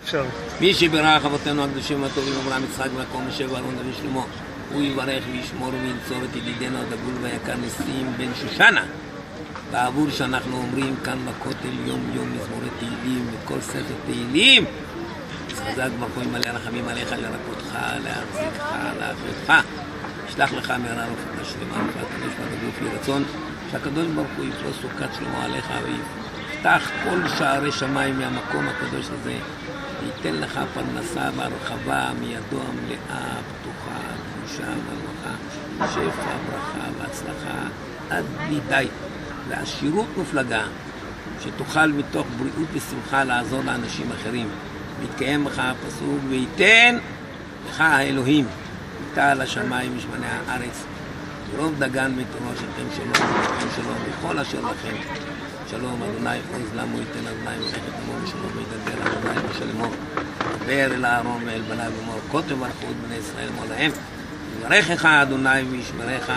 אפשר. מי שברך אבותינו הקדושים והטובים אברהם יצחק ויעקב משה ואהרון דוד שלמה, הוא יברך וישמור וינצור את ידידנו הדגול והיקר נסים בן שושנה. בעבור שאנחנו אומרים כאן בכותל יום יום מזמורי תהילים וכל ספר תהילים. חזק ברוך הוא ימלא רחמים עליך לרפאותך, להחזיקך, להחריותך. ישלח לך מהרה רפואה שלמה רפואת הנפש והגוף יהי רצון שהקדוש ברוך הוא יפרוס סוכת שלמה עליך ויפתח כל שערי שמיים מהמקום הקדוש הזה וייתן לך פרנסה והרחבה מידו המלאה, פתוחה, קדושה והרווחה, שפע, ברכה והצלחה עד בלי די ועשירות מופלגה, שתוכל מתוך בריאות ושמחה לעזור לאנשים אחרים. ויתקיים בך הפסוק וייתן לך האלוהים איתה על השמיים משמני הארץ ברוב דגן מתורו שאתם שלום וכם שלום וכל אשר לכם שלום. אדוני עוז למו ייתן אדוני מלאכת עמו ושלום וידבר אדוני בשלמו דבר אל אהרון ואל בניו ואמור כה תברכו את בני ישראל אמור להם יברכך אדוני וישמרך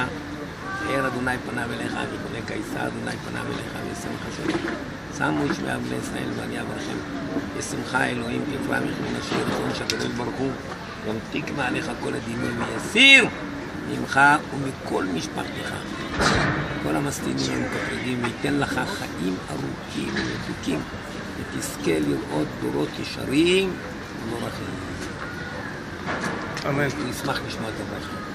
יאר אדוני פניו אליך ויבונך יישא אדוני פניו אליך וישמך שלום. שמו ישמע בני ישראל ואני אברכם ישמחה אלוהים תפרע מכמון אשר רצון שהקדוש ברוך הוא ימתיק מעליך כל הדינים ויסיר ממך ומכל משפחתך כל המסטינים המקטרגים וייתן לך חיים ארוכים ומתוקים ותזכה לראות דורות ישרים ומבורכים. אמן. נשמח לשמוע את הברכה.